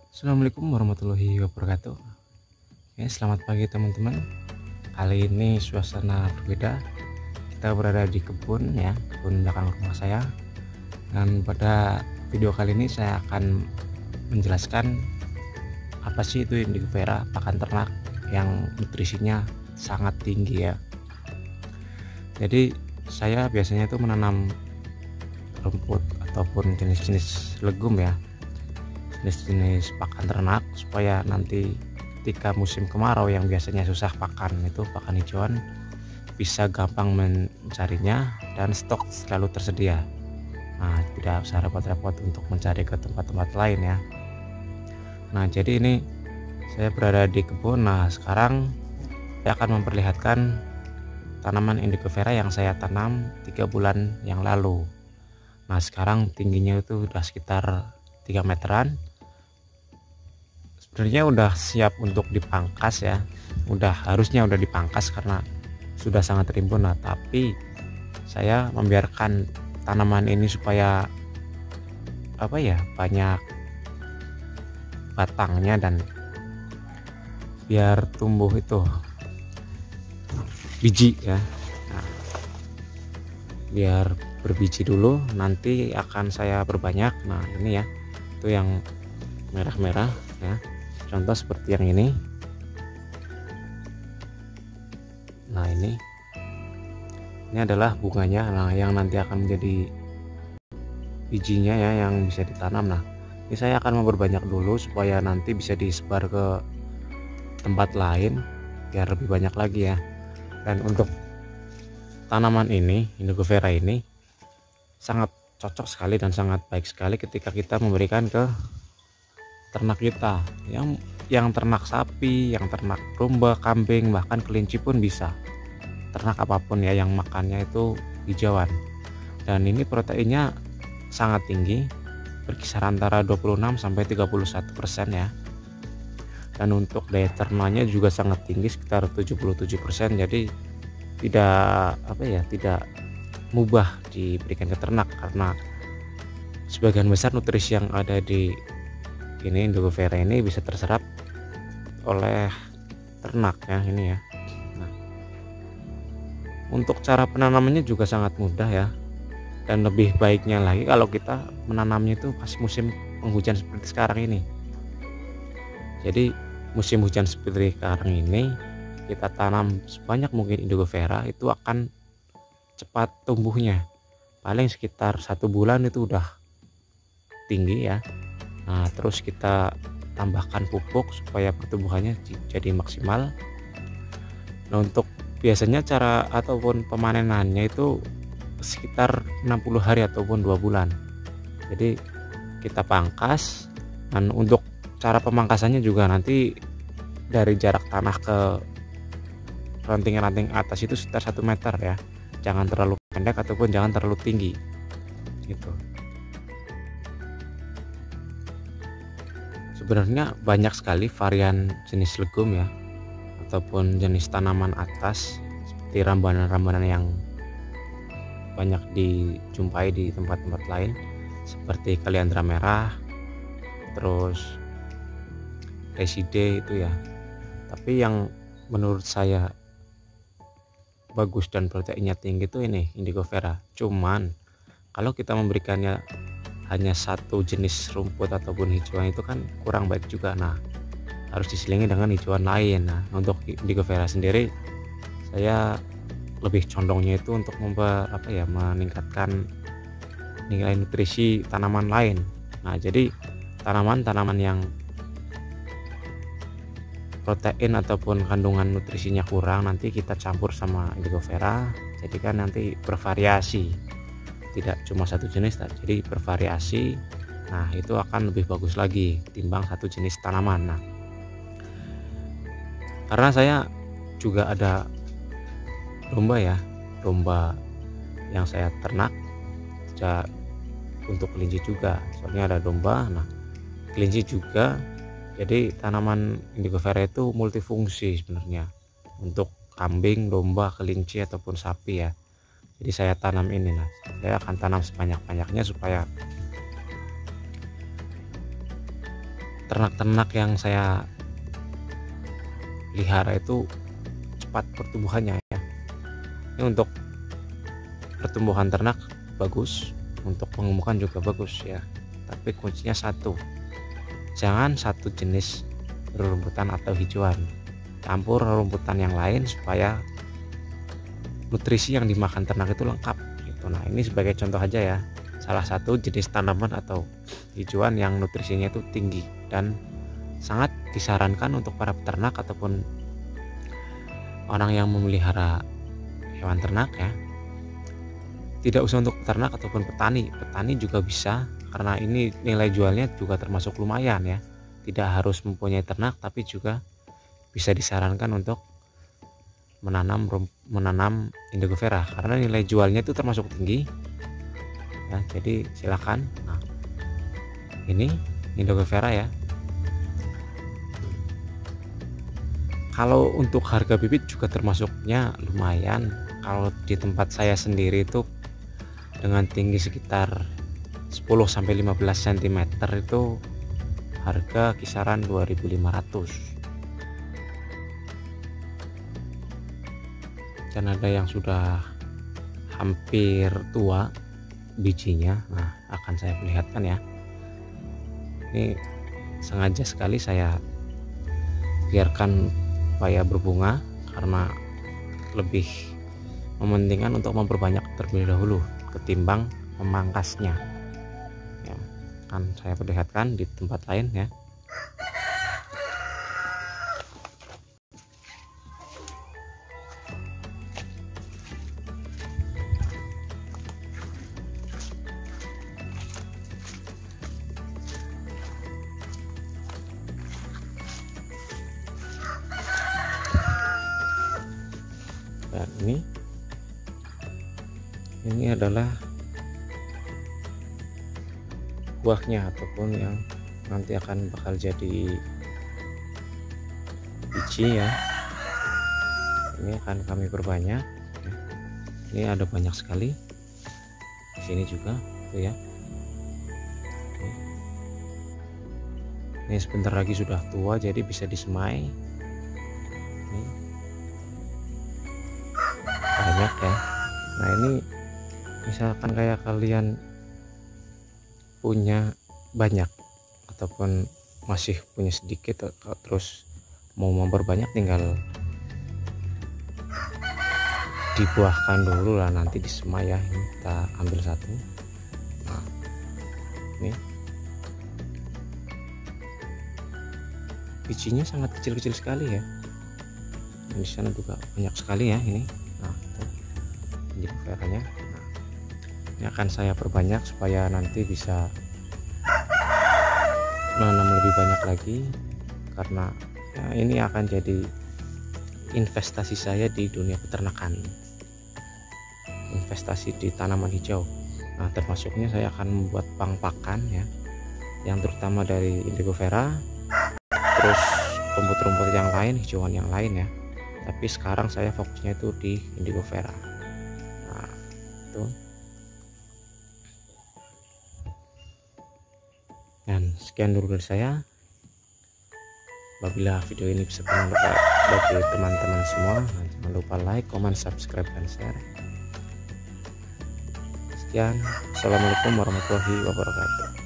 Assalamualaikum warahmatullahi wabarakatuh. Selamat pagi teman-teman. Kali ini suasana berbeda. Kita berada di kebun ya, kebun belakang rumah saya. Dan pada video kali ini saya akan menjelaskan apa sih itu indigo vera, pakan ternak yang nutrisinya sangat tinggi ya. Jadi saya biasanya itu menanam rumput ataupun jenis-jenis legum ya, jenis-jenis pakan ternak, supaya nanti ketika musim kemarau yang biasanya susah pakan hijauan, bisa gampang mencarinya dan stok selalu tersedia. Nah, tidak usah repot-repot untuk mencari ke tempat-tempat lain ya. Nah, jadi ini saya berada di kebun. Nah, sekarang saya akan memperlihatkan tanaman indigo vera yang saya tanam 3 bulan yang lalu. Nah, sekarang tingginya itu udah sekitar 3 meteran. Sebenarnya udah siap untuk dipangkas ya, harusnya udah dipangkas karena sudah sangat rimbun. Nah, tapi saya membiarkan tanaman ini supaya banyak batangnya dan biar tumbuh itu biji ya. Nah, biar berbiji dulu, nanti akan saya berbanyak. Nah, ini ya, itu yang merah-merah ya, contoh seperti yang ini. Nah, ini adalah bunganya. Nah, yang nanti akan menjadi bijinya ya, yang bisa ditanam. Nah, ini saya akan memperbanyak dulu supaya nanti bisa disebar ke tempat lain biar lebih banyak lagi ya. Dan untuk tanaman ini, indigo vera ini sangat cocok sekali dan sangat baik sekali ketika kita memberikan ke ternak kita, yang ternak sapi, yang ternak domba, kambing, bahkan kelinci pun bisa. Ternak apapun ya yang makannya itu hijauan. Dan ini proteinnya sangat tinggi, berkisar antara 26 sampai 31% ya. Dan untuk daya cernanya juga sangat tinggi, sekitar 77%. Jadi tidak mubah diberikan ke ternak, karena sebagian besar nutrisi yang ada di indigo vera ini bisa terserap oleh ternak ya, ini ya. Nah, untuk cara penanamannya juga sangat mudah ya, dan lebih baiknya lagi kalau kita menanamnya itu pas musim penghujan seperti sekarang ini. Jadi musim hujan seperti sekarang ini kita tanam sebanyak mungkin indigo vera, itu akan cepat tumbuhnya. Paling sekitar 1 bulan itu udah tinggi ya. Nah, terus kita tambahkan pupuk supaya pertumbuhannya jadi maksimal. Nah, untuk biasanya cara ataupun pemanenannya itu sekitar 60 hari ataupun 2 bulan. Jadi kita pangkas, dan untuk cara pemangkasannya juga nanti dari jarak tanah ke ranting-ranting atas itu sekitar 1 meter ya. Jangan terlalu pendek ataupun jangan terlalu tinggi gitu. Sebenarnya banyak sekali varian jenis legum ya, ataupun jenis tanaman atas, seperti rambanan-rambanan yang banyak dijumpai di tempat-tempat lain, seperti kaliandra merah, terus reside itu ya. Tapi yang menurut saya bagus dan proteinnya tinggi itu ini indigo vera. Cuman kalau kita memberikannya hanya satu jenis rumput ataupun hijauan itu kan kurang baik juga. Nah, harus diselingi dengan hijauan lain. Nah, untuk indigo vera sendiri saya lebih condongnya itu untuk meningkatkan nilai nutrisi tanaman lain. Nah, jadi tanaman-tanaman yang protein ataupun kandungan nutrisinya kurang, nanti kita campur sama indigo vera, jadi kan nanti bervariasi, tidak cuma satu jenis, jadi bervariasi. Nah, itu akan lebih bagus lagi timbang satu jenis tanaman. Nah, karena saya juga ada domba ya, domba yang saya ternak untuk kelinci juga, soalnya ada domba. Nah, kelinci juga. Jadi tanaman indigo vera itu multifungsi sebenarnya untuk kambing, domba, kelinci ataupun sapi ya. Jadi saya tanam ini. Nah, saya akan tanam sebanyak-banyaknya supaya ternak-ternak yang saya pelihara itu cepat pertumbuhannya ya. Ini untuk pertumbuhan ternak bagus, untuk pengemukan juga bagus ya. Tapi kuncinya satu, jangan satu jenis rumputan atau hijauan, campur rumputan yang lain supaya nutrisi yang dimakan ternak itu lengkap gitu. Nah, ini sebagai contoh aja ya, salah satu jenis tanaman atau hijauan yang nutrisinya itu tinggi dan sangat disarankan untuk para peternak ataupun orang yang memelihara hewan ternak ya. Tidak usah untuk peternak ataupun petani juga bisa, karena ini nilai jualnya juga termasuk lumayan ya. Tidak harus mempunyai ternak, tapi juga bisa disarankan untuk menanam indigo vera karena nilai jualnya itu termasuk tinggi ya. Jadi silakan. Nah, ini indigo vera ya. Kalau untuk harga bibit juga termasuknya lumayan. Kalau di tempat saya sendiri itu dengan tinggi sekitar 10-15 cm itu harga kisaran 2.500. Dan ada yang sudah hampir tua bijinya. Nah, akan saya perlihatkan ya. Ini sengaja sekali saya biarkan supaya berbunga karena lebih mementingkan untuk memperbanyak terlebih dahulu ketimbang memangkasnya ya. Kan saya perlihatkan di tempat lain ya. Dan ini adalah buahnya ataupun yang nanti akan bakal jadi biji ya. Ini akan kami perbanyak. Ini ada banyak sekali di sini juga tuh ya. Ini sebentar lagi sudah tua, jadi bisa disemai. Ini banyak ya. Nah, ini misalkan kayak kalian punya banyak ataupun masih punya sedikit terus mau memperbanyak, tinggal dibuahkan dulu lah, nanti disemai ya. Ini kita ambil satu. Nah, ini bijinya sangat kecil-kecil sekali ya. Dan di sana juga banyak sekali ya ini. Nah, indigo veranya. Nah, ini akan saya perbanyak supaya nanti bisa menanam lebih banyak lagi, karena ya, ini akan jadi investasi saya di dunia peternakan, investasi di tanaman hijau. Nah, termasuknya saya akan membuat bank pakan ya, yang terutama dari indigo vera, terus rumput-rumput yang lain, hijauan yang lain ya. Tapi sekarang saya fokusnya itu di indigo vera. Nah, itu. Dan sekian dulu dari saya. Apabila video ini bisa bermanfaat bagi teman-teman semua, jangan lupa like, comment, subscribe, dan share. Sekian, assalamualaikum warahmatullahi wabarakatuh.